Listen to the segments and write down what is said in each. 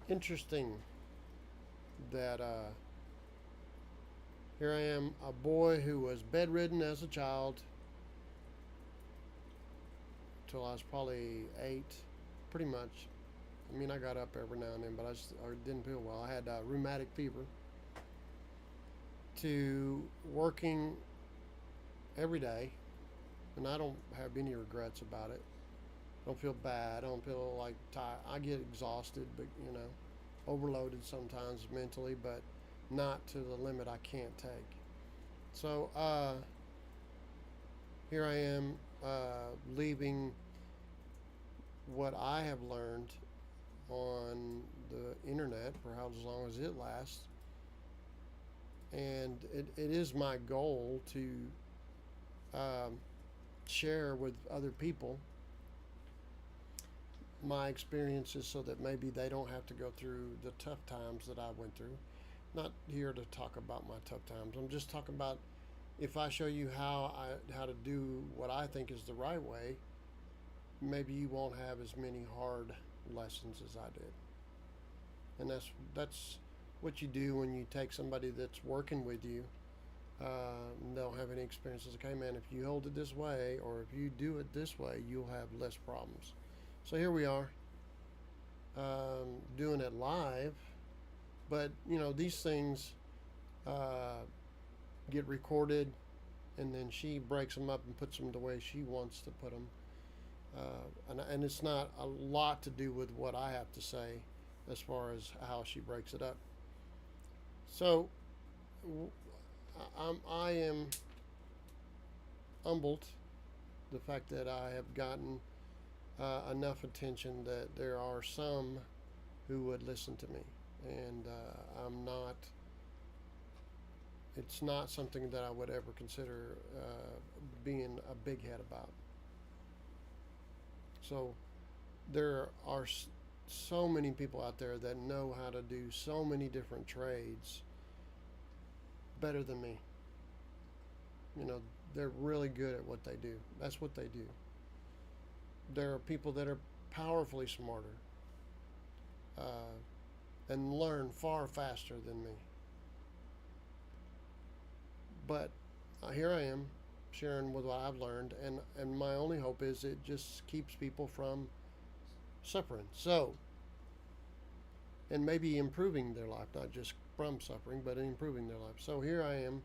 interesting that here I am, a boy who was bedridden as a child till I was probably 8, pretty much. I mean, I got up every now and then, but I didn't feel well. I had rheumatic fever. To working every day, and I don't have any regrets about it. I don't feel bad. I don't feel like tired. I get exhausted, but overloaded sometimes mentally, but not to the limit I can't take. So here I am leaving what I have learned on the internet for how long as it lasts. And it is my goal to um, share with other people my experiences so that maybe they don't have to go through the tough times that I went through. Not here to talk about my tough times. I'm just talking about if I show you how to do what I think is the right way, maybe you won't have as many hard lessons as I did. And that's what you do when you take somebody that's working with you. And don't have any experiences. Okay, man, if you hold it this way or if you do it this way, you'll have less problems. So here we are doing it live, but these things uh, get recorded, and then she breaks them up and puts them the way she wants to put them. And it's not a lot to do with what I have to say as far as how she breaks it up. So I am humbled the fact that I have gotten enough attention that there are some who would listen to me, and I'm not. It's not something that I would ever consider being a big head about. So there are so many people out there that know how to do so many different trades better than me. You know, they're really good at what they do. That's what they do. There are people that are powerfully smarter uh, and learn far faster than me. But here I am sharing with what I've learned, and my only hope is it just keeps people from suffering. So, and maybe improving their life, not just from suffering, but improving their life. So here I am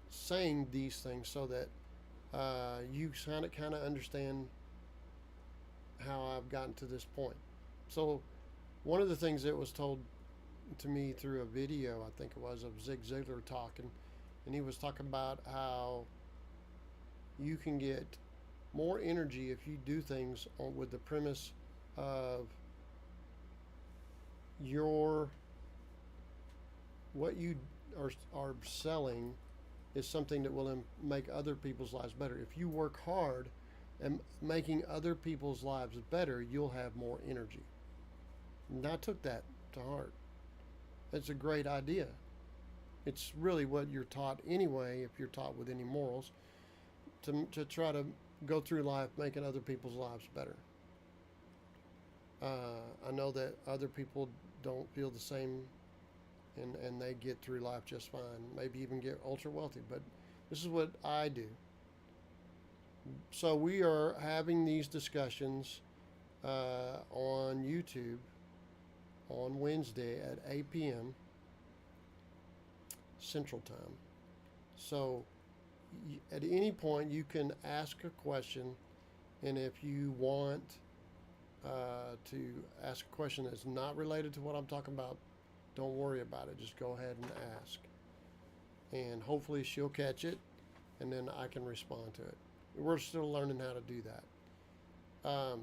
saying these things so that you kind of understand how I've gotten to this point. So one of the things that was told to me through a video, I think it was, of Zig Ziglar talking, and he was talking about how you can get more energy if you do things with the premise of your what you are selling is something that will make other people's lives better. If you work hard and making other people's lives better, you'll have more energy. And I took that to heart. It's a great idea. It's really what you're taught anyway, if you're taught with any morals, to try to go through life making other people's lives better. I know that other people don't feel the same, and they get through life just fine, maybe even get ultra wealthy, but this is what I do. So we are having these discussions on YouTube on Wednesday at 8 p.m. Central Time. So at any point you can ask a question, and if you want to ask a question that's not related to what I'm talking about, don't worry about it. Just go ahead and ask. And hopefully she'll catch it, and then I can respond to it. We're still learning how to do that. Um,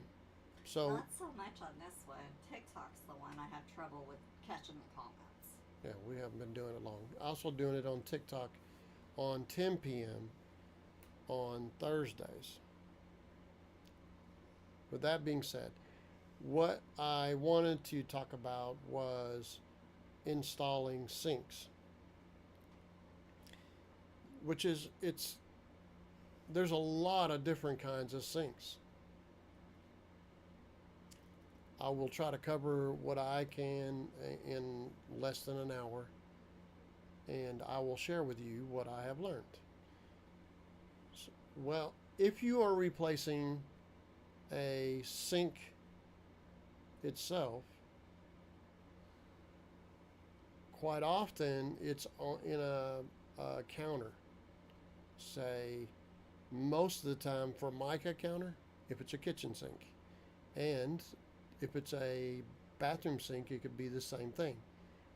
so, Not so much on this one. TikTok's the one I have trouble with catching the comments. yeah, we haven't been doing it long. Also, doing it on TikTok on 10 p.m. on Thursdays. With that being said, what I wanted to talk about was installing sinks, which is there's a lot of different kinds of sinks. I will try to cover what I can in less than an hour, and I will share with you what I have learned. Well, if you are replacing a sink itself, quite often it's in a counter. Say, most of the time for mica counter, if it's a kitchen sink. And if it's a bathroom sink, it could be the same thing.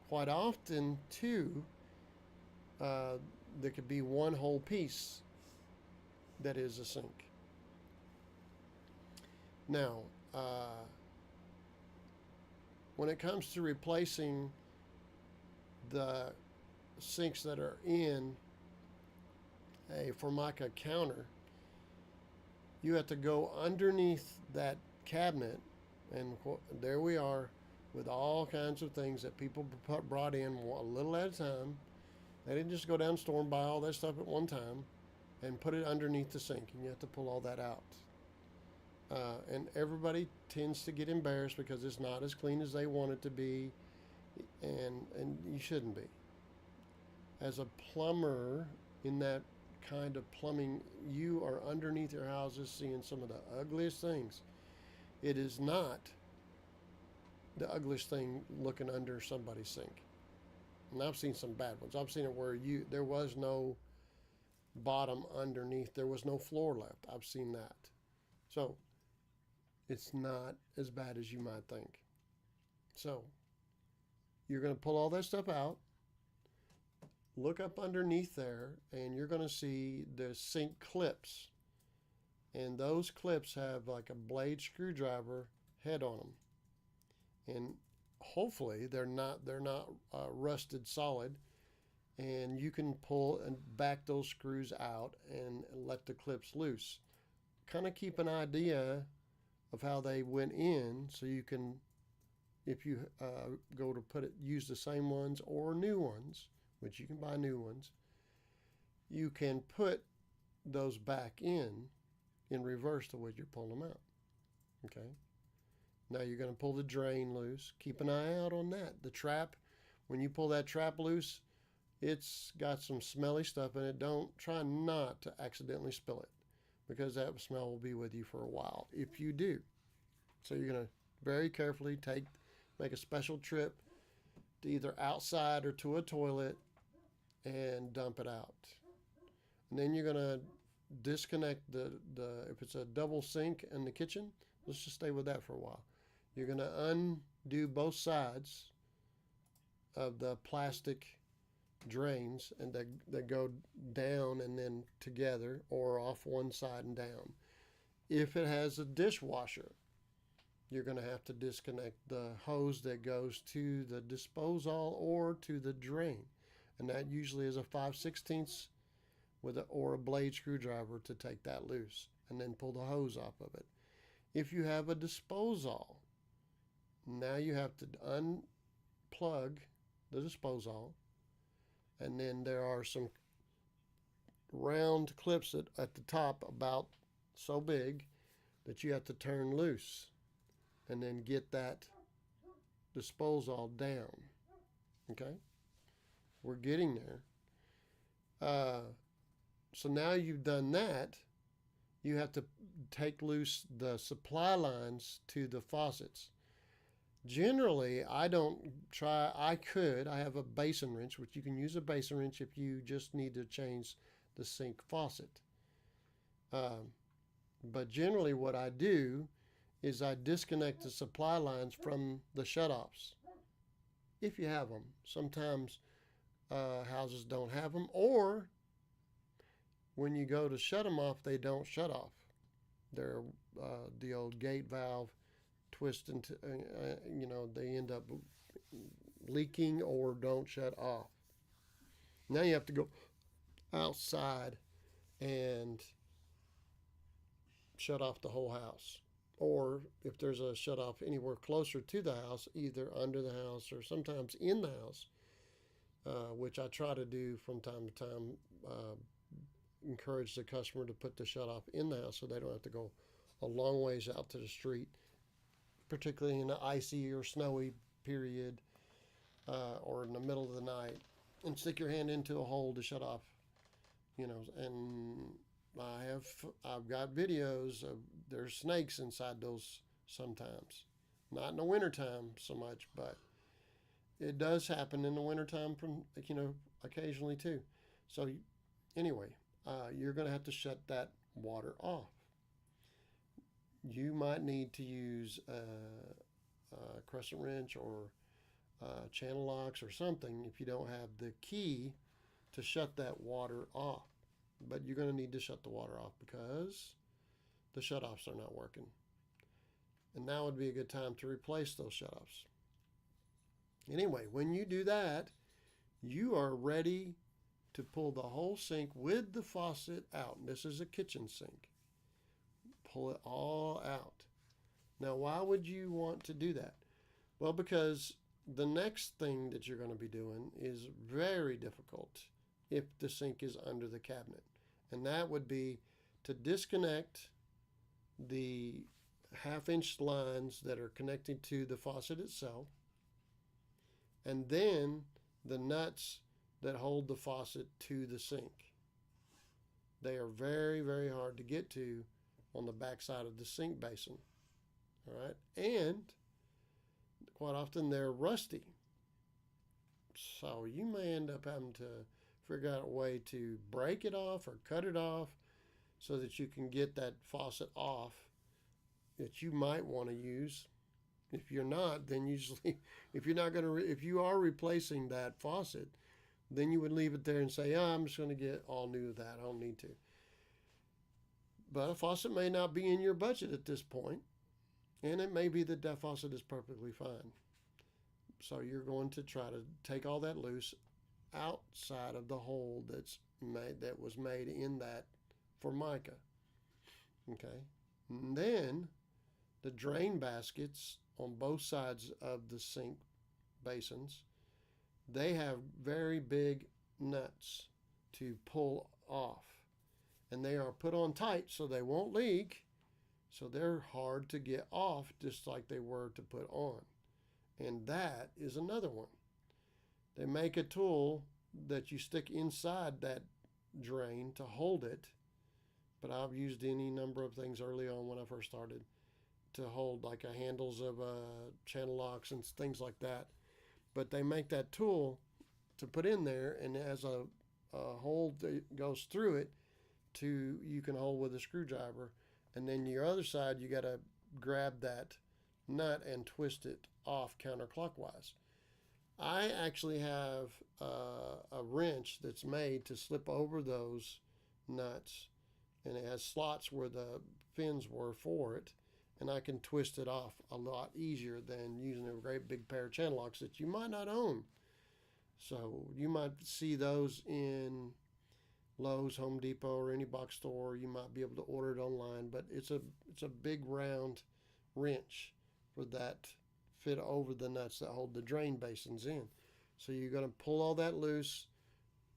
Quite often, too, uh, there could be one whole piece that is a sink. Now, when it comes to replacing the sinks that are in a Formica counter, you have to go underneath that cabinet, and there we are with all kinds of things that people brought in a little at a time. They didn't just go down the store and buy all that stuff at one time and put it underneath the sink, and you have to pull all that out. And everybody tends to get embarrassed because it's not as clean as they want it to be, and you shouldn't be. As a plumber in that kind of plumbing, you are underneath your houses seeing some of the ugliest things. It is not the ugliest thing looking under somebody's sink. And I've seen some bad ones. I've seen it where there was no bottom underneath, there was no floor left. I've seen that. So it's not as bad as you might think. So you're going to pull all that stuff out, look up underneath there, and you're going to see the sink clips. And those clips have like a blade screwdriver head on them. And hopefully they're not rusted solid, and you can pull and back those screws out and let the clips loose. Kind of keep an idea of how they went in, so you can, if you go to use the same ones or new ones, which you can buy new ones, you can put those back in reverse the way you're pulling them out. Okay. Now you're going to pull the drain loose. Keep an eye out on that. The trap, when you pull that trap loose, it's got some smelly stuff in it. Don't try not to accidentally spill it, because that smell will be with you for a while if you do. So you're going to very carefully make a special trip to either outside or to a toilet and dump it out. And then you're going to disconnect the if it's a double sink in the kitchen, let's just stay with that for a while. You're going to undo both sides of the plastic drains, and that go down and then together, or off one side and down. If it has a dishwasher, you're going to have to disconnect the hose that goes to the disposal or to the drain. And that usually is a 5/16 or a blade screwdriver to take that loose, and then pull the hose off of it. If you have a disposal, now you have to unplug the disposal, and then there are some round clips at the top about so big that you have to turn loose and then get that disposal down. Okay? We're getting there. So now you've done that, you have to take loose the supply lines to the faucets. Generally, I don't try. I have a basin wrench, which you can use a basin wrench if you just need to change the sink faucet. But generally what I do is I disconnect the supply lines from the shutoffs, if you have them. Sometimes houses don't have them, or when you go to shut them off, they don't shut off. They're the old gate valve twist into, they end up leaking or don't shut off. Now you have to go outside and shut off the whole house. Or if there's a shut off anywhere closer to the house, either under the house or sometimes in the house, which I try to do from time to time, encourage the customer to put the shut off in the house so they don't have to go a long ways out to the street, particularly in an icy or snowy period, or in the middle of the night, and stick your hand into a hole to shut off. And I've got videos of there's snakes inside those sometimes. Not in the wintertime so much, but it does happen in the wintertime from occasionally too. So anyway, you're going to have to shut that water off. You might need to use a crescent wrench or channel locks or something if you don't have the key to shut that water off. But you're going to need to shut the water off because the shutoffs are not working. And now would be a good time to replace those shutoffs. Anyway, when you do that, you are ready to pull the whole sink with the faucet out. And this is a kitchen sink. Pull it all out. Now, why would you want to do that? Well, because the next thing that you're going to be doing is very difficult if the sink is under the cabinet. And that would be to disconnect the half-inch lines that are connected to the faucet itself, and then the nuts that hold the faucet to the sink. They are very, very hard to get to on the backside of the sink basin. All right, and quite often they're rusty. So you may end up having to figure out a way to break it off or cut it off so that you can get that faucet off that you might want to use. If you're not, then usually, if you are replacing that faucet, then you would leave it there and say, oh, I'm just going to get all new of that. I don't need to. But a faucet may not be in your budget at this point, and it may be that that faucet is perfectly fine. So you're going to try to take all that loose outside of the hole that was made in that Formica. Okay, and then the drain baskets on both sides of the sink basins, they have very big nuts to pull off, and they are put on tight so they won't leak. So they're hard to get off, just like they were to put on. And that is another one. They make a tool that you stick inside that drain to hold it. But I've used any number of things early on when I first started to hold, like handles of channel locks and things like that. But they make that tool to put in there, and it has a hole that goes through it you can hold with a screwdriver. And then your other side, you got to grab that nut and twist it off counterclockwise. I actually have a wrench that's made to slip over those nuts, and it has slots where the fins were for it, and I can twist it off a lot easier than using a great big pair of channel locks that you might not own. So you might see those in Lowe's, Home Depot, or any box store. You might be able to order it online, but it's a big round wrench for that fit over the nuts that hold the drain basins in. So you're going to pull all that loose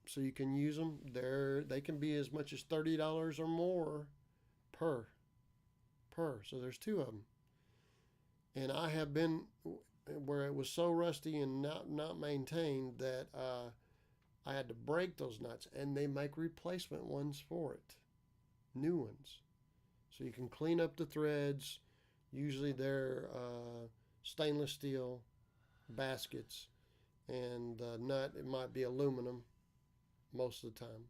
so you can use them. They can be as much as $30 or more per. So there's two of them. And I have been where it was so rusty and not maintained that I had to break those nuts, and they make replacement ones for it, new ones. So you can clean up the threads. Usually they're stainless steel baskets, and the nut, it might be aluminum most of the time.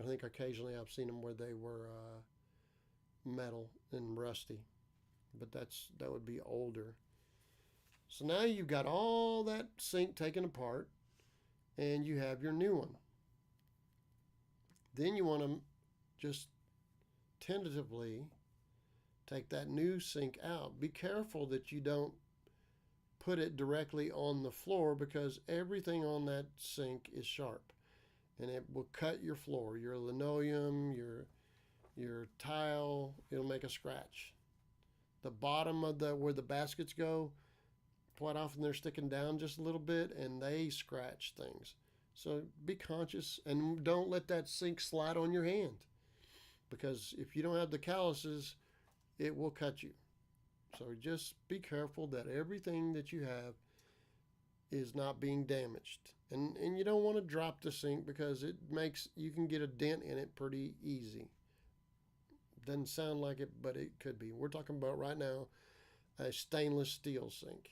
I think occasionally I've seen them where they were metal and rusty, but that would be older. So now you've got all that sink taken apart, and you have your new one. Then you want to just tentatively take that new sink out. Be careful that you don't put it directly on the floor, because everything on that sink is sharp, and it will cut your floor, your linoleum, your tile. It'll make a scratch. The bottom of where the baskets go, quite often they're sticking down just a little bit, and they scratch things. So be conscious, and don't let that sink slide on your hand, because if you don't have the calluses, it will cut you. So just be careful that everything that you have is not being damaged. And you don't want to drop the sink because you can get a dent in it pretty easy. Doesn't sound like it, but it could be. We're talking about right now a stainless steel sink.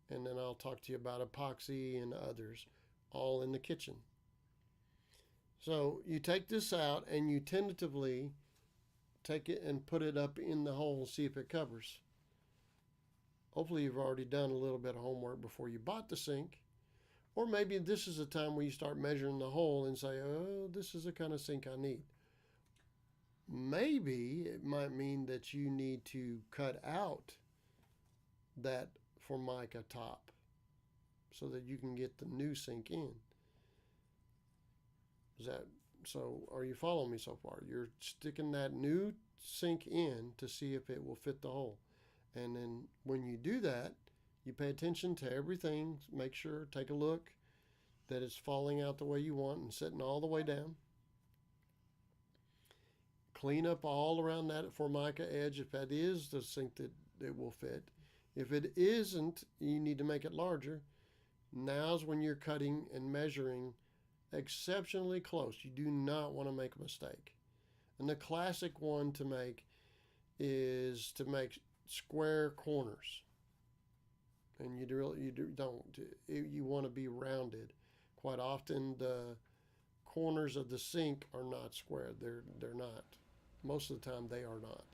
And then I'll talk to you about epoxy and others, all in the kitchen. So you take this out and you tentatively take it and put it up in the hole and see if it covers. Hopefully, you've already done a little bit of homework before you bought the sink. Or maybe this is a time where you start measuring the hole and say, oh, this is the kind of sink I need. Maybe it might mean that you need to cut out that Formica top so that you can get the new sink in. So are you following me so far? You're sticking that new sink in to see if it will fit the hole. And then when you do that, you pay attention to everything. Make sure, take a look that it's falling out the way you want and sitting all the way down. Clean up all around that Formica edge if that is the sink that it will fit. If it isn't, you need to make it larger. Now's when you're cutting and measuring exceptionally close. You do not want to make a mistake. And the classic one to make is to make square corners. And you want to be rounded. Quite often the corners of the sink are not square. They're not. Most of the time they are not.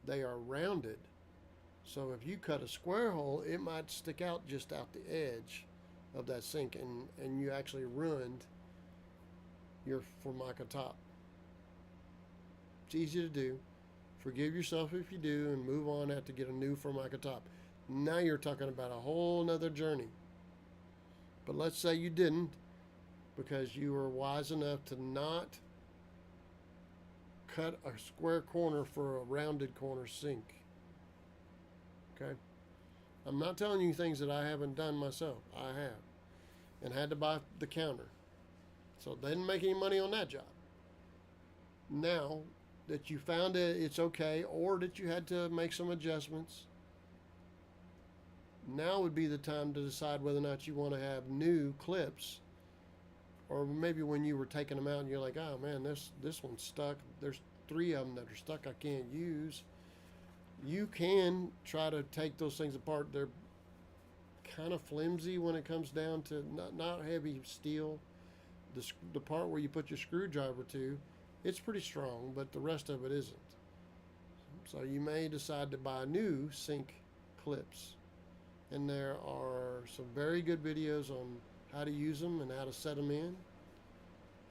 They are rounded. So if you cut a square hole, it might stick out just out the edge of that sink, and you actually ruined your Formica top. It's easy to do. Forgive yourself if you do and move on to get a new Formica top. Now you're talking about a whole nother journey. But let's say you didn't because you were wise enough to not cut a square corner for a rounded corner sink. Okay? I'm not telling you things that I haven't done myself. I have. And had to buy the counter. So they didn't make any money on that job. Now that you found it's okay, or that you had to make some adjustments, now would be the time to decide whether or not you want to have new clips, or maybe when you were taking them out and you're like, oh man, this one's stuck. There's 3 of them that are stuck I can't use. You can try to take those things apart. They're kind of flimsy when it comes down to not heavy steel. The part where you put your screwdriver to, it's pretty strong, but the rest of it isn't. So you may decide to buy new sink clips. And there are some very good videos on how to use them and how to set them in.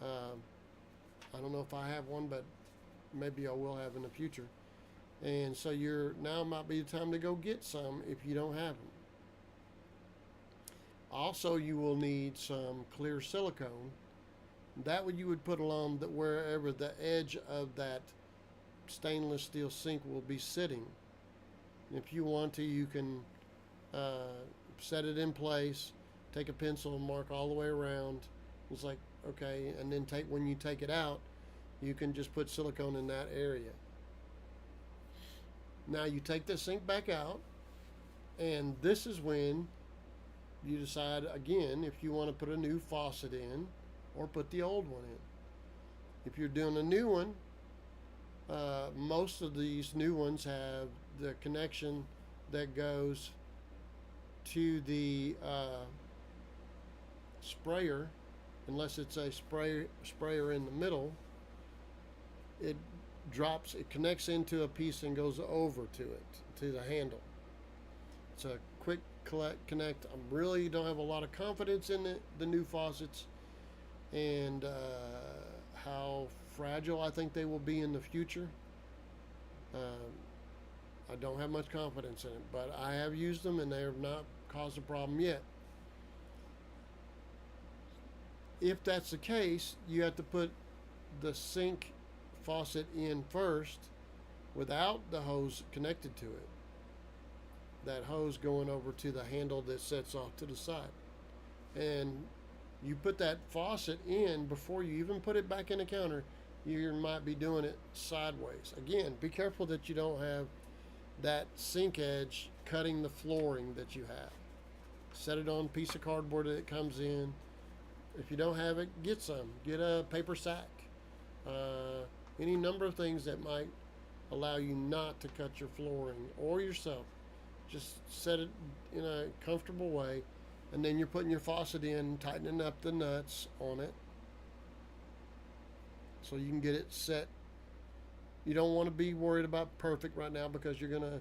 I don't know if I have one, but maybe I will have in the future. And so now might be the time to go get some if you don't have them. Also, you will need some clear silicone. That you would put along wherever the edge of that stainless steel sink will be sitting. If you want to, you can set it in place, take a pencil and mark all the way around. It's like, okay, and then when you take it out, you can just put silicone in that area. Now you take the sink back out, and this is when you decide again if you want to put a new faucet in or put the old one in. If you're doing a new one, most of these new ones have the connection that goes to the sprayer, unless it's a sprayer in the middle. It connects into a piece and goes over to the handle. It's a quick connect. I really don't have a lot of confidence in the new faucets and how fragile I think they will be in the future. I don't have much confidence in it, but I have used them and they have not caused a problem yet. If that's the case, you have to put the sink faucet in first without the hose connected to it. That hose going over to the handle that sets off to the side. And you put that faucet in before you even put it back in the counter. You might be doing it sideways. Again, be careful that you don't have that sink edge cutting the flooring that you have. Set it on a piece of cardboard that it comes in. If you don't have it, get some. Get a paper sack. Uh, any number of things that might allow you not to cut your flooring or yourself. Just set it in a comfortable way, and then you're putting your faucet in, tightening up the nuts on it so you can get it set. You don't want to be worried about perfect right now because you're going to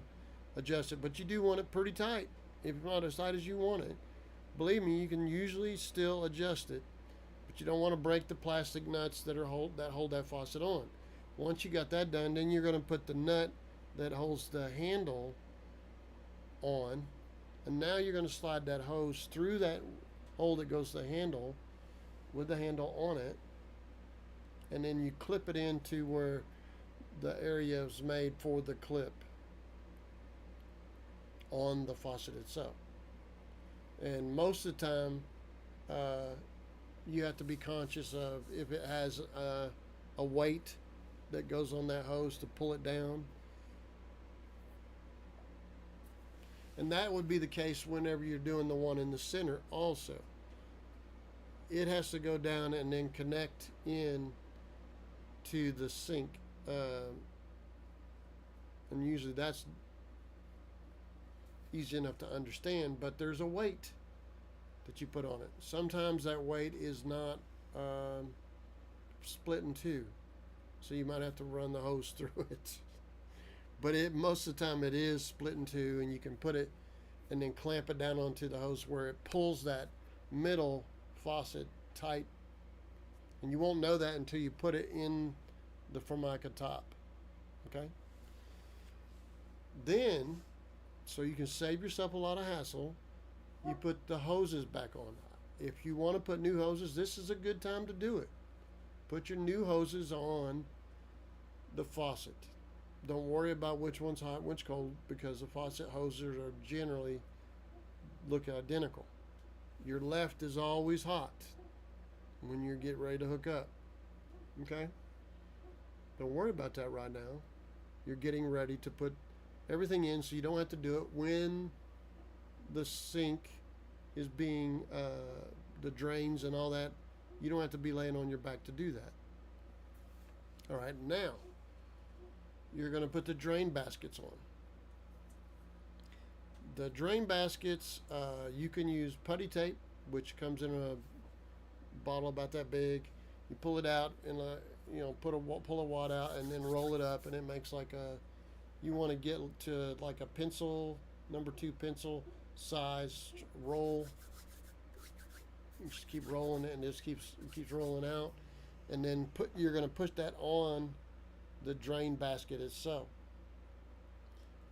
adjust it, but you do want it pretty tight. If it's not as tight as you want it, believe me, you can usually still adjust it, but you don't want to break the plastic nuts that hold that faucet on. Once you got that done, then you're going to put the nut that holds the handle on, and now you're going to slide that hose through that hole that goes to the handle with the handle on it, and then you clip it into where the area is made for the clip on the faucet itself. And most of the time, you have to be conscious of if it has a weight that goes on that hose to pull it down. And that would be the case whenever you're doing the one in the center also. It has to go down and then connect in to the sink. And usually that's easy enough to understand, but there's a weight that you put on it. Sometimes that weight is not split in two, so you might have to run the hose through it. But most of the time it is split in two, and you can put it and then clamp it down onto the hose where it pulls that middle faucet tight. And you won't know that until you put it in the Formica top. Okay? Then, so you can save yourself a lot of hassle, you put the hoses back on. If you want to put new hoses, this is a good time to do it. Put your new hoses on the faucet. Don't worry about which one's hot, which cold, because the faucet hoses are generally look identical. Your left is always hot when you get ready to hook up. Okay? Don't worry about that right now. You're getting ready to put everything in, so you don't have to do it when the sink is being, the drains and all that. You don't have to be laying on your back to do that. All right, now you're going to put the drain baskets on. The drain baskets, you can use putty tape, which comes in a bottle about that big. You pull it out and pull a wad out and then roll it up, and it makes like a. You want to get to like a pencil, number 2 pencil size roll. You just keep rolling it, and it just keeps rolling out, and then you're going to push that on the drain basket itself,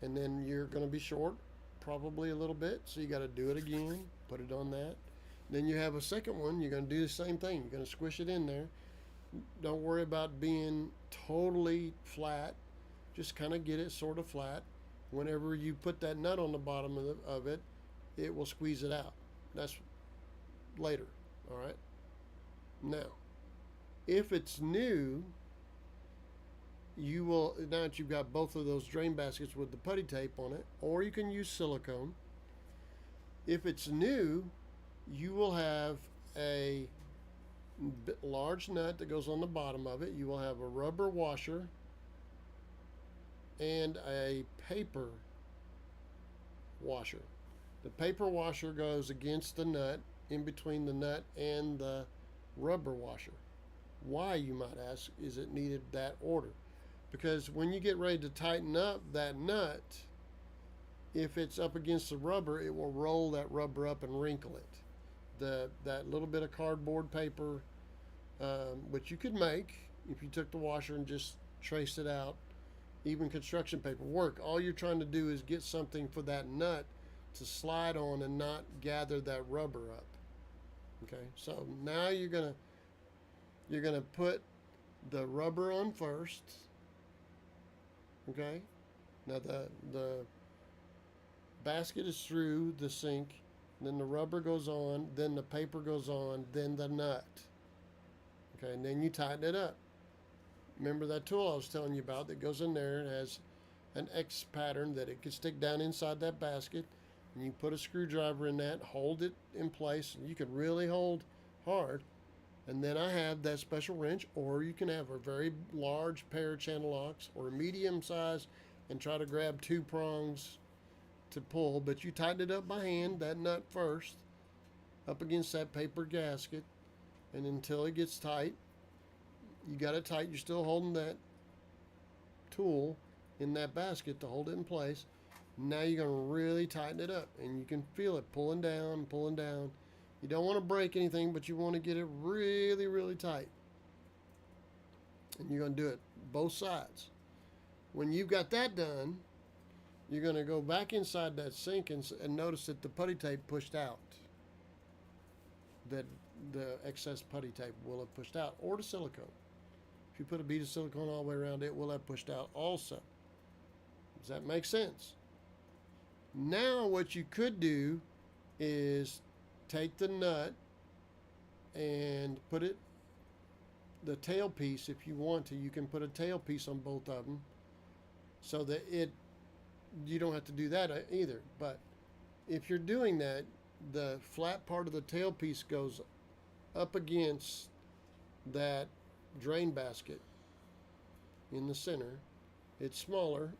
and then you're going to be short probably a little bit, so you got to do it again, put it on that. Then you have a second one. You're going to do the same thing. You're going to squish it in there. Don't worry about being totally flat. Just kind of get it sort of flat. Whenever you put that nut on the bottom of it, it will squeeze it out. That's later. All right. Now, if it's new, you will, now that you've got both of those drain baskets with the putty tape on it, or you can use silicone. If it's new, you will have a large nut that goes on the bottom of it. You will have a rubber washer and a paper washer. The paper washer goes against the nut, in between the nut and the rubber washer. Why, you might ask, is it needed that order? Because when you get ready to tighten up that nut, if it's up against the rubber, it will roll that rubber up and wrinkle it. That little bit of cardboard paper, which you could make if you took the washer and just traced it out. Even construction paper work. All you're trying to do is get something for that nut to slide on and not gather that rubber up. Okay, so now you're gonna put the rubber on first. Okay, now the basket is through the sink, then the rubber goes on, then the paper goes on, then the nut. Okay, and then you tighten it up. Remember that tool I was telling you about that goes in there and has an X pattern that it can stick down inside that basket. And you put a screwdriver in that, hold it in place, and you can really hold hard. And then I have that special wrench, or you can have a very large pair of channel locks or a medium size and try to grab two prongs to pull. But you tighten it up by hand, that nut first, up against that paper gasket, and until it gets tight. You got it tight, you're still holding that tool in that basket to hold it in place. Now you're going to really tighten it up, and you can feel it pulling down, pulling down. You don't want to break anything, but you want to get it really, really tight. And you're going to do it both sides. When you've got that done, you're going to go back inside that sink and notice that the putty tape pushed out. That the excess putty tape will have pushed out, or the silicone. If you put a bead of silicone all the way around, it will have pushed out also. Does that make sense? Now what you could do is take the nut and put it, the tailpiece, if you want to, you can put a tailpiece on both of them so that you don't have to do that either. But if you're doing that, the flat part of the tailpiece goes up against that drain basket in the center. It's smaller,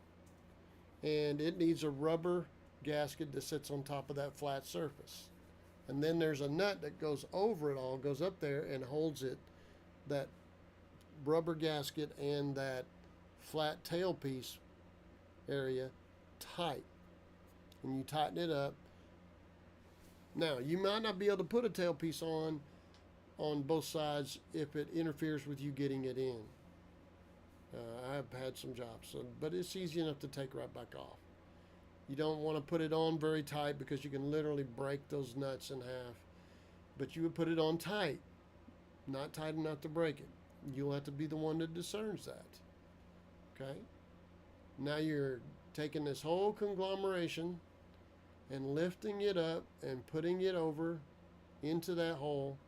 and it needs a rubber gasket that sits on top of that flat surface. And then there's a nut that goes over it all, goes up there and holds it, that rubber gasket and that flat tailpiece area tight. And you tighten it up. Now, you might not be able to put a tailpiece on both sides if it interferes with you getting it in. I've had some jobs, but it's easy enough to take right back off. You don't want to put it on very tight because you can literally break those nuts in half. But you would put it on tight, not tight enough to break it. You'll have to be the one that discerns that. Okay? Now you're taking this whole conglomeration and lifting it up and putting it over into that hole.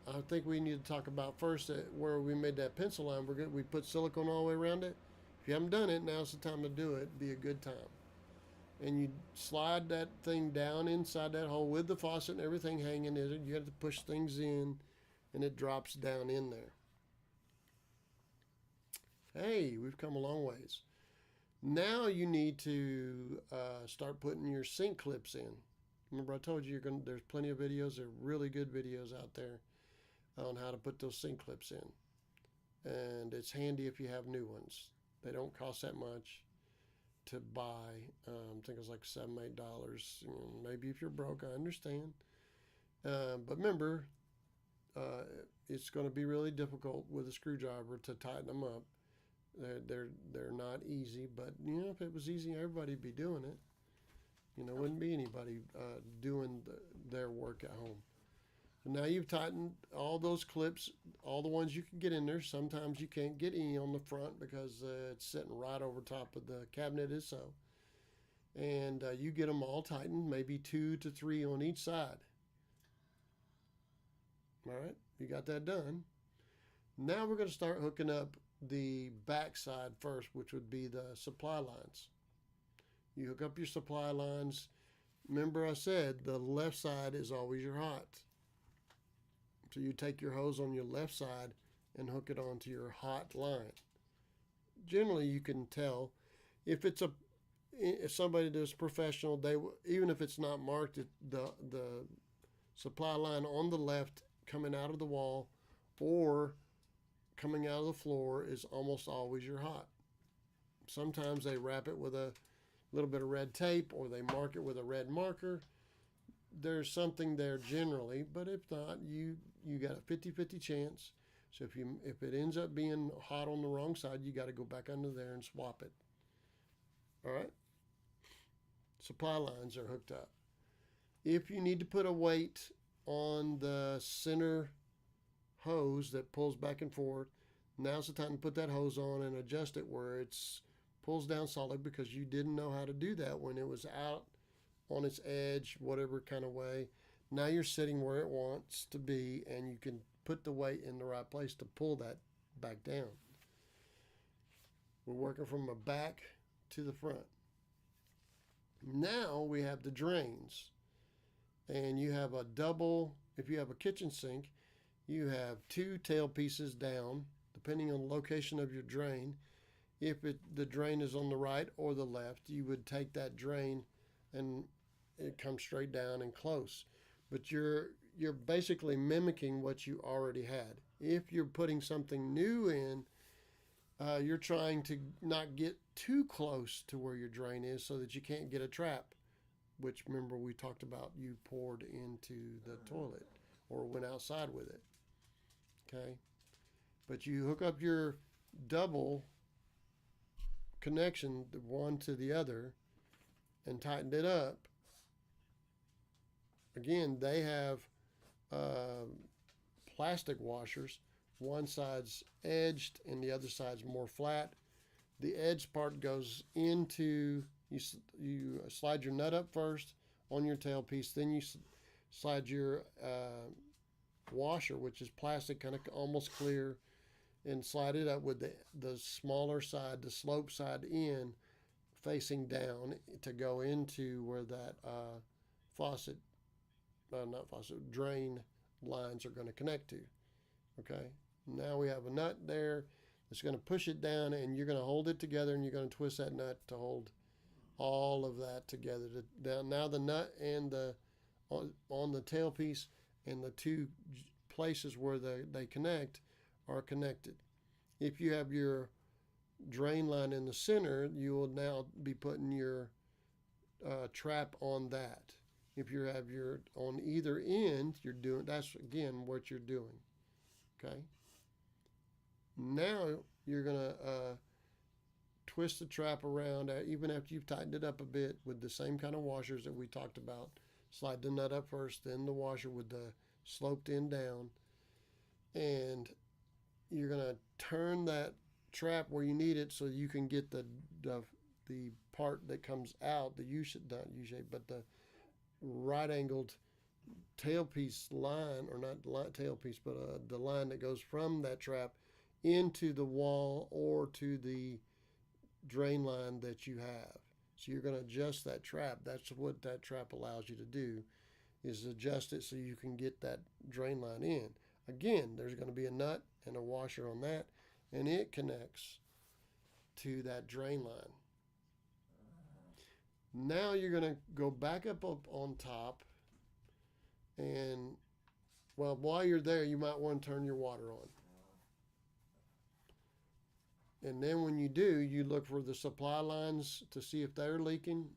I think we need to talk about first where we made that pencil line. We put silicone all the way around it. If you haven't done it, now's the time to do it. Be a good time. And you slide that thing down inside that hole with the faucet and everything hanging in it. You have to push things in, and it drops down in there. Hey, we've come a long ways. Now you need to start putting your sink clips in. Remember I told you there's plenty of videos. There are really good videos out there on how to put those sink clips in. And it's handy if you have new ones. They don't cost that much to buy. I think it's like $7, $8. Maybe if you're broke, I understand. But remember, it's going to be really difficult with a screwdriver to tighten them up. They're not easy, but if it was easy, everybody'd be doing it. Wouldn't be anybody doing their work at home. So now you've tightened all those clips, all the ones you can get in there. Sometimes you can't get any on the front because it's sitting right over top of the cabinet itself. And you get them all tightened, maybe 2 to 3 on each side. All right, you got that done. Now we're going to start hooking up the back side first, which would be the supply lines. You hook up your supply lines. Remember I said the left side is always your hot. So you take your hose on your left side and hook it onto your hot line. Generally, you can tell if somebody that's professional, even if it's not marked, the supply line on the left coming out of the wall or coming out of the floor is almost always your hot. Sometimes they wrap it with a little bit of red tape or they mark it with a red marker. There's something there generally, but if not, you got a 50-50 chance. So if it ends up being hot on the wrong side, you got to go back under there and swap it. All right? Supply lines are hooked up. If you need to put a weight on the center hose that pulls back and forth, now's the time to put that hose on and adjust it where it's pulls down solid, because you didn't know how to do that when it was out on its edge, whatever kind of way. Now you're sitting where it wants to be, and you can put the weight in the right place to pull that back down. We're working from the back to the front. Now we have the drains. And you have a double, if you have a kitchen sink, you have two tail pieces down, depending on the location of your drain. If the drain is on the right or the left, you would take that drain and it comes straight down and close. But you're basically mimicking what you already had. If you're putting something new in, you're trying to not get too close to where your drain is so that you can't get a trap, which remember we talked about you poured into the toilet or went outside with it. Okay? But you hook up your double connection, the one to the other, and tightened it up. Again, they have plastic washers. One side's edged and the other side's more flat. The edge part goes into, you slide your nut up first on your tailpiece, then you slide your washer, which is plastic, kind of almost clear, and slide it up with the smaller side, the slope side in, facing down to go into where that drain lines are going to connect to. Okay, now we have a nut there that's going to push it down, and you're going to hold it together, and you're going to twist that nut to hold all of that together. Now the nut and the on the tailpiece and the two places where they connect are connected. If you have your drain line in the center, you will now be putting your trap on that. If you have your on either end, you're doing, that's again what you're doing. Okay. Now you're gonna twist the trap around, even after you've tightened it up a bit with the same kind of washers that we talked about. Slide the nut up first, then the washer with the sloped end down, and you're gonna turn that trap where you need it so you can get the part that comes out, the not U-shape, but the right angled tailpiece line, or not tailpiece, but the line that goes from that trap into the wall or to the drain line that you have. So you're going to adjust that trap. That's what that trap allows you to do, is adjust it so you can get that drain line in. Again, there's going to be a nut and a washer on that, and it connects to that drain line. Now you're going to go back up on top, and well, while you're there, you might want to turn your water on. And then when you do, you look for the supply lines to see if they're leaking.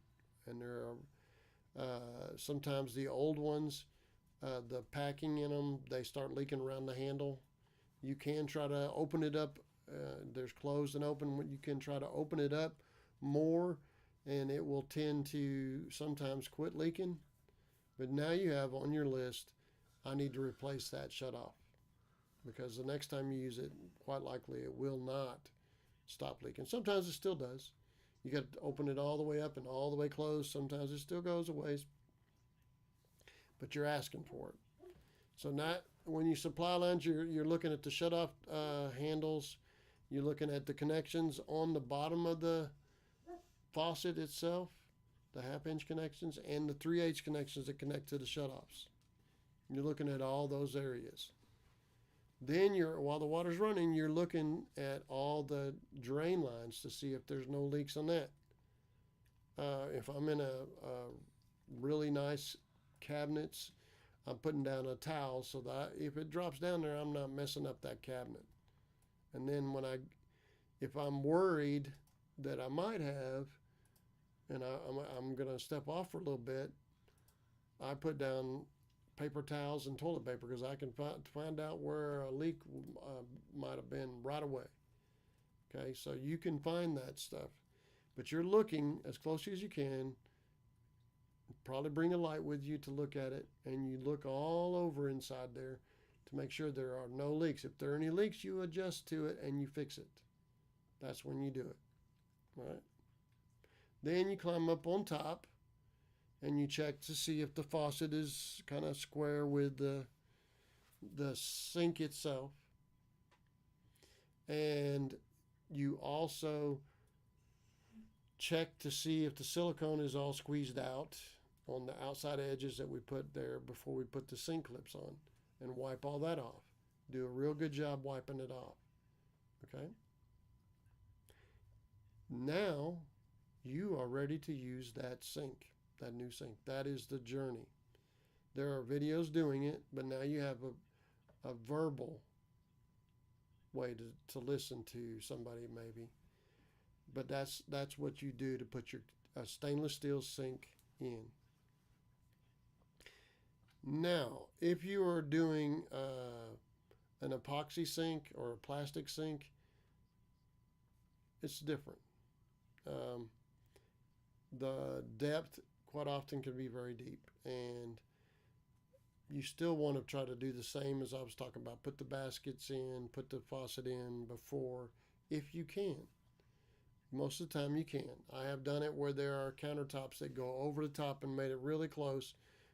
And there are sometimes the old ones, the packing in them, they start leaking around the handle. You can try to open it up. There's closed and open. You can try to open it up more, and it will tend to sometimes quit leaking. But now you have on your list, I need to replace that shutoff, because the next time you use it, quite likely it will not stop leaking. Sometimes it still does. You got to open it all the way up and all the way closed. Sometimes it still goes a ways, but you're asking for it. So now when you supply lines, you're looking at the shutoff handles. You're looking at the connections on the bottom of the faucet itself, the half-inch connections, and the 3/8 connections that connect to the shutoffs. You're looking at all those areas. Then while the water's running, you're looking at all the drain lines to see if there's no leaks on that. If I'm in a really nice cabinets, I'm putting down a towel so that if it drops down there, I'm not messing up that cabinet. And then if I'm worried that I might have, and I'm going to step off for a little bit, I put down paper towels and toilet paper, because I can find out where a leak might have been right away. Okay, so you can find that stuff, but you're looking as close as you can. Probably bring a light with you to look at it, and you look all over inside there to make sure there are no leaks. If there are any leaks, you adjust to it and you fix it. That's when you do it. All right. Then you climb up on top, and you check to see if the faucet is kind of square with the sink itself. And You also check to see if the silicone is all squeezed out on the outside edges that we put there before we put the sink clips on, and wipe all that off. Do a real good job wiping it off. Okay? Now you are ready to use that sink, that new sink. That is the journey. There are videos doing it, but now you have a verbal way to listen to somebody maybe. But that's what you do to put your stainless steel sink in. Now, if you are doing an epoxy sink or a plastic sink, it's different. The depth quite often can be very deep, and you still want to try to do the same as I was talking about. Put the baskets in, put the faucet in before, if you can. Most of the time you can. I have done it where there are countertops that go over the top and made it really close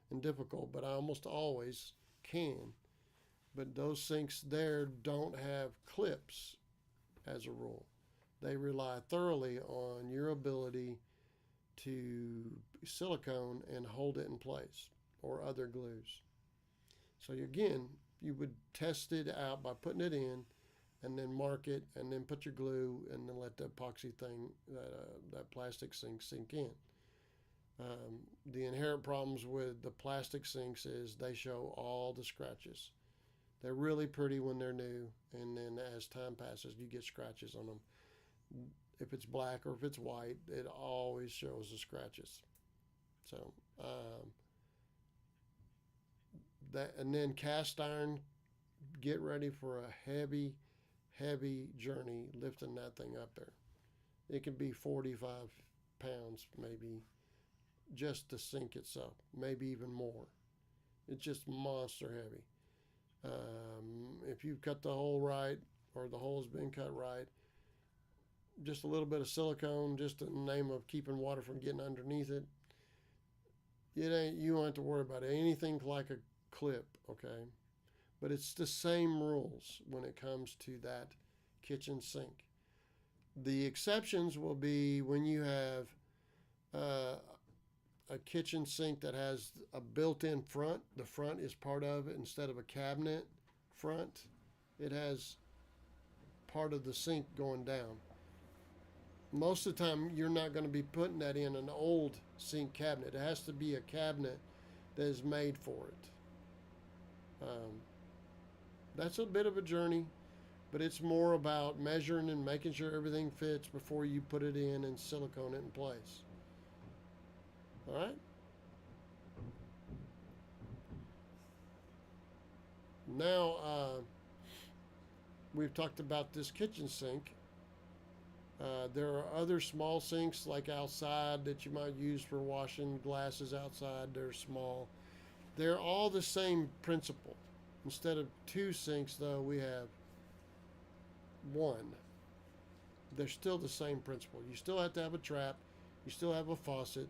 and difficult, but I almost always can. But those sinks there don't have clips as a rule. They rely thoroughly on your ability to silicone and hold it in place, or other glues. So again, you would test it out by putting it in, and then mark it, and then put your glue, and then let the epoxy thing, that plastic sink in. The inherent problems with the plastic sinks is they show all the scratches. They're really pretty when they're new, and then as time passes, you get scratches on them. If it's black or if it's white, it always shows the scratches. So that, and then cast iron, get ready for a heavy journey lifting that thing up there. It can be 45 pounds maybe, just the sink itself, maybe even more. It's just monster heavy. If you've cut the hole right, or the hole's been cut right, just a little bit of silicone, just in the name of keeping water from getting underneath it. You don't have to worry about it. Anything like a clip, okay? But it's the same rules when it comes to that kitchen sink. The exceptions will be when you have a kitchen sink that has a built-in front. The front is part of it instead of a cabinet front. It has part of the sink going down. Most of the time, you're not going to be putting that in an old sink cabinet. It has to be a cabinet that is made for it. That's a bit of a journey, but it's more about measuring and making sure everything fits before you put it in and silicone it in place. All right? Now, we've talked about this kitchen sink. There are other small sinks like outside that you might use for washing glasses outside. They're small. They're all the same principle. Instead of two sinks, though, we have one. They're still the same principle. You still have to have a trap. You still have a faucet.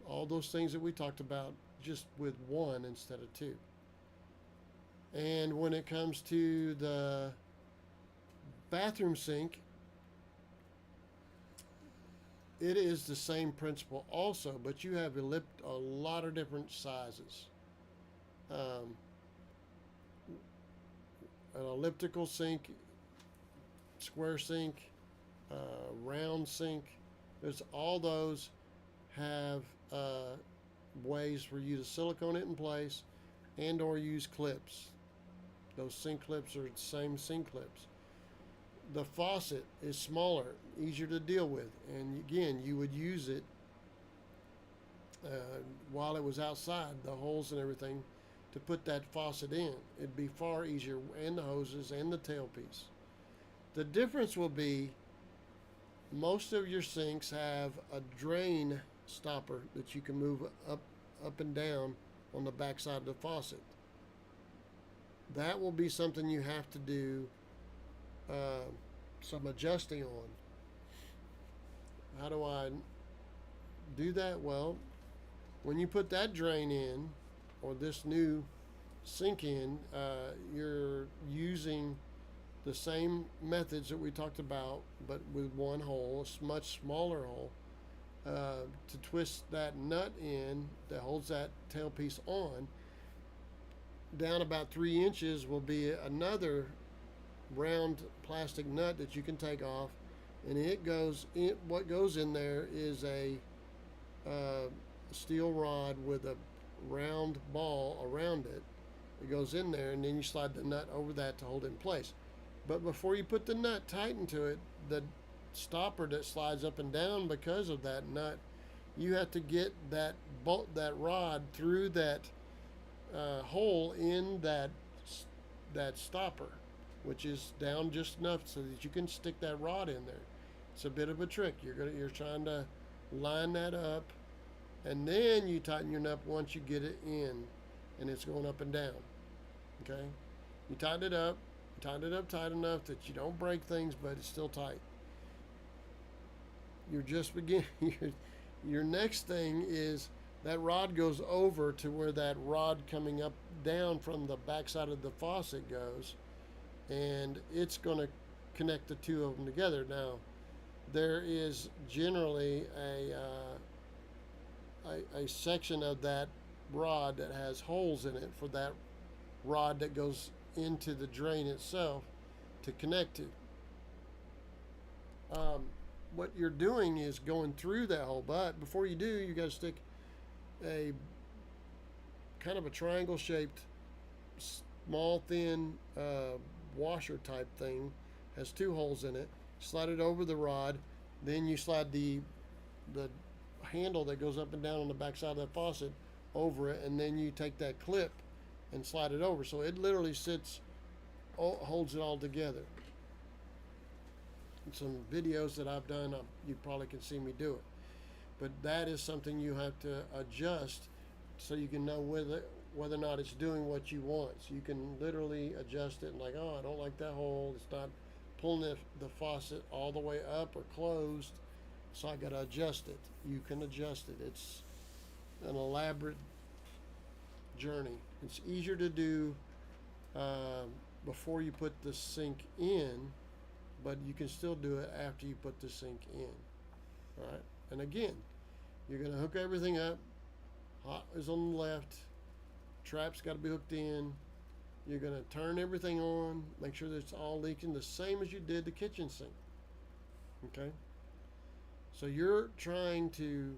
All those things that we talked about, just with one instead of two. And when it comes to the bathroom sink, it is the same principle also, but you have a lot of different sizes. An elliptical sink, square sink, round sink. There's all those have ways for you to silicone it in place and or use clips. Those sink clips are the same sink clips. The faucet is smaller, easier to deal with, and again, you would use it while it was outside, the holes and everything, to put that faucet in. It'd be far easier, and the hoses and the tailpiece. The difference will be most of your sinks have a drain stopper that you can move up and down on the back side of the faucet. That will be something you have to do some adjusting on. How do I do that? Well, when you put that drain in, or this new sink in, you're using the same methods that we talked about, but with one hole, a much smaller hole, to twist that nut in that holds that tailpiece on. Down about 3 inches will be another round plastic nut that you can take off, and it goes in. What goes in there is a steel rod with a round ball around it. It goes in there, and then you slide the nut over that to hold it in place. But before you put the nut tight into it, the stopper that slides up and down because of that nut, you have to get that that rod through that hole in that stopper, which is down just enough so that you can stick that rod in there. It's a bit of a trick. You're trying to line that up, and then you tighten your nut once you get it in, and it's going up and down. Okay, you tighten it up tight enough that you don't break things, but it's still tight. You're just beginning. Your next thing is that rod goes over to where that rod coming up down from the backside of the faucet goes, and it's going to connect the two of them together. Now, there is generally a section of that rod that has holes in it for that rod that goes into the drain itself to connect to. What you're doing is going through that hole, but before you do, you got to stick a kind of a triangle shaped, small, thin washer type thing. Has two holes in it. Slide it over the rod, then you slide the handle that goes up and down on the back side of that faucet over it, and then you take that clip and slide it over, so it literally holds it all together. Some videos that I've done, you probably can see me do it, but that is something you have to adjust so you can know whether or not it's doing what you want. So you can literally adjust it and like, oh, I don't like that hole, it's not pulling the faucet all the way up or closed, so I got to adjust it. You can adjust it. It's an elaborate journey. It's easier to do before you put the sink in, but you can still do it after you put the sink in. All right, and again, you're going to hook everything up. Hot is on the left, trap's got to be hooked in. You're going to turn everything on, make sure that it's all leaking the same as you did the kitchen sink. Okay, so you're trying to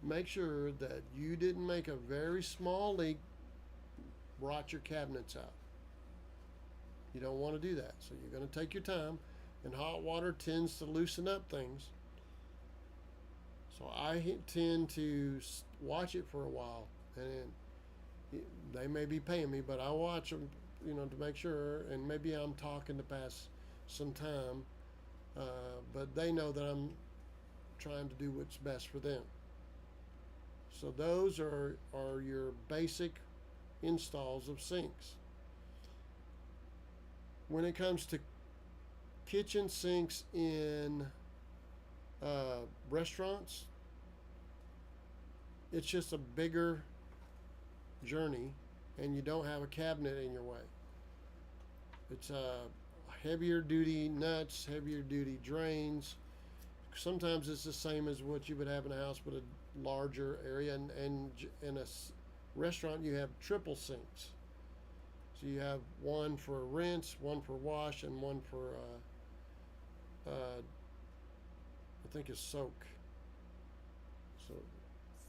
make sure that you didn't make a very small leak, rot your cabinets out. You don't want to do that, so you're going to take your time, and hot water tends to loosen up things. So I tend to watch it for a while, and they may be paying me, but I watch them, to make sure, and maybe I'm talking to pass some time, but they know that I'm trying to do what's best for them. So those are your basic installs of sinks. When it comes to kitchen sinks in restaurants, it's just a bigger journey, and you don't have a cabinet in your way. It's heavier duty nuts, heavier duty drains. Sometimes it's the same as what you would have in a house, but a larger area. And in a restaurant, you have triple sinks. So you have one for rinse, one for wash, and one for I think it's soak. So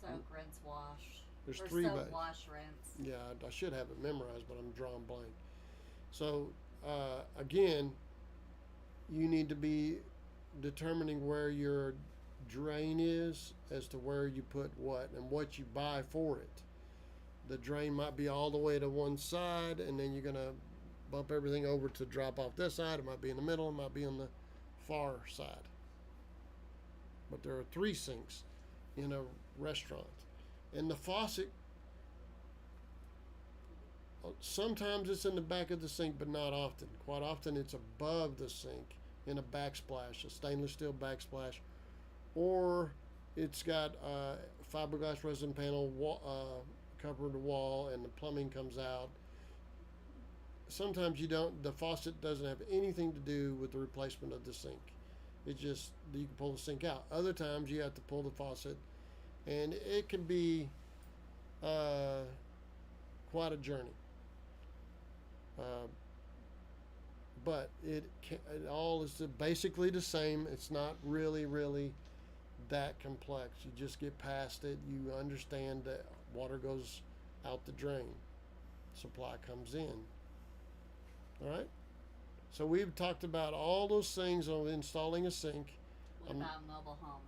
Soak, rinse, wash. there's or three. Soak, wash, rinse. Yeah, I should have it memorized, but I'm drawing blank. So again, you need to be determining where your drain is as to where you put what and what you buy for it. The drain might be all the way to one side, and then you're going to bump everything over to drop off this side. It might be in the middle, it might be on the far side. But there are 3 sinks in a restaurant. And the faucet, sometimes it's in the back of the sink, but not often. Quite often it's above the sink in a backsplash, a stainless steel backsplash, or it's got a fiberglass resin panel cover the wall, and the plumbing comes out. sometimes you don't. The faucet doesn't have anything to do with the replacement of the sink. It just you can pull the sink out. Other times you have to pull the faucet, and it can be uh, quite a journey. Uh, but it all is basically the same. It's not really that complex. You just get past it. You understand that water goes out the drain, supply comes in. All right. So we've talked about all those things on installing a sink. What about mobile homes?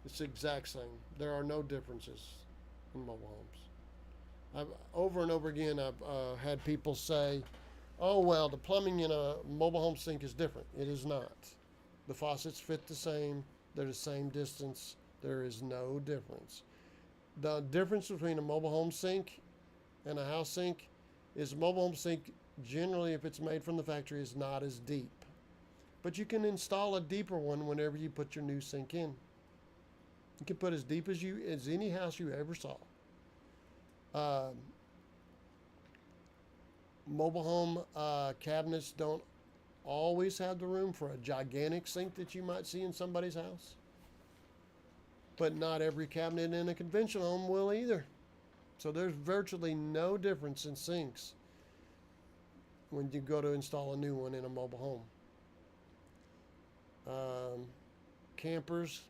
It's the exact same. There are no differences in mobile homes. Over and over again, I've had people say, "Oh well, the plumbing in a mobile home sink is different." It is not. The faucets fit the same. They're the same distance. There is no difference. The difference between a mobile home sink and a house sink is a mobile home sink generally, if it's made from the factory, is not as deep. But you can install a deeper one whenever you put your new sink in. You can put as deep as any house you ever saw. Um, Mobile home cabinets don't always have the room for a gigantic sink that you might see in somebody's house. But not every cabinet in a conventional home will either. So there's virtually no difference in sinks when you go to install a new one in a mobile home. Campers,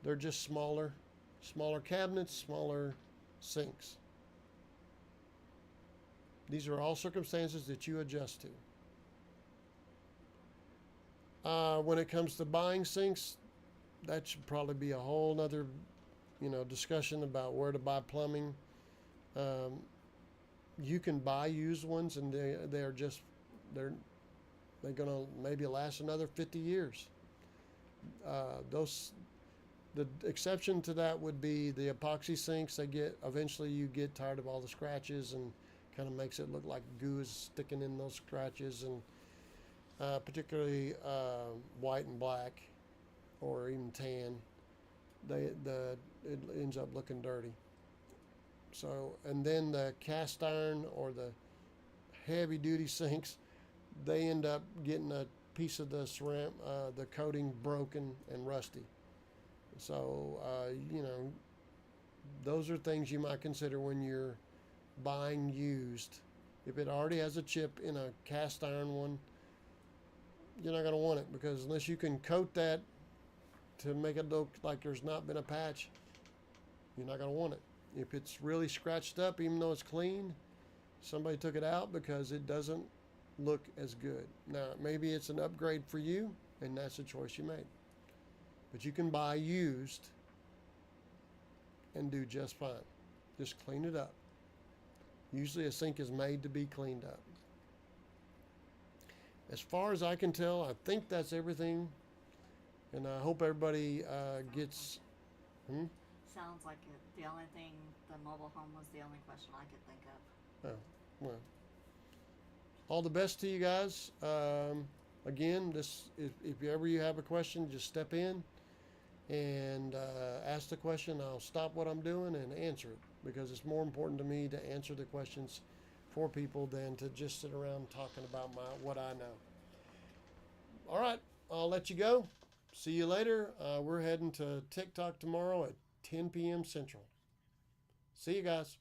they're just smaller cabinets, smaller sinks. These are all circumstances that you adjust to. When it comes to buying sinks, that should probably be a whole nother, discussion about where to buy plumbing. Um, you can buy used ones, and they're they're gonna maybe last another 50 years. Those The exception to that would be the epoxy sinks. Eventually you get tired of all the scratches and kind of makes it look like goo is sticking in those scratches, and particularly white and black or even tan. It ends up looking dirty. So, and then the cast iron or the heavy duty sinks, they end up getting a piece of the coating broken and rusty. So, those are things you might consider when you're buying used. If it already has a chip in a cast iron one, you're not going to want it, because unless you can coat that to make it look like there's not been a patch, you're not going to want it. If it's really scratched up, even though it's clean, somebody took it out because it doesn't look as good. Now, maybe it's an upgrade for you, and that's a choice you made. But you can buy used and do just fine. Just clean it up. Usually a sink is made to be cleaned up. As far as I can tell, I think that's everything. And I hope everybody gets... Sounds like the only thing, the mobile home was the only question I could think of. Oh, well. All the best to you guys. Again, if ever you have a question, just step in and ask the question. I'll stop what I'm doing and answer it, because it's more important to me to answer the questions for people than to just sit around talking about what I know. All right, I'll let you go. See you later. We're heading to TikTok tomorrow at 10 p.m. Central. See you guys.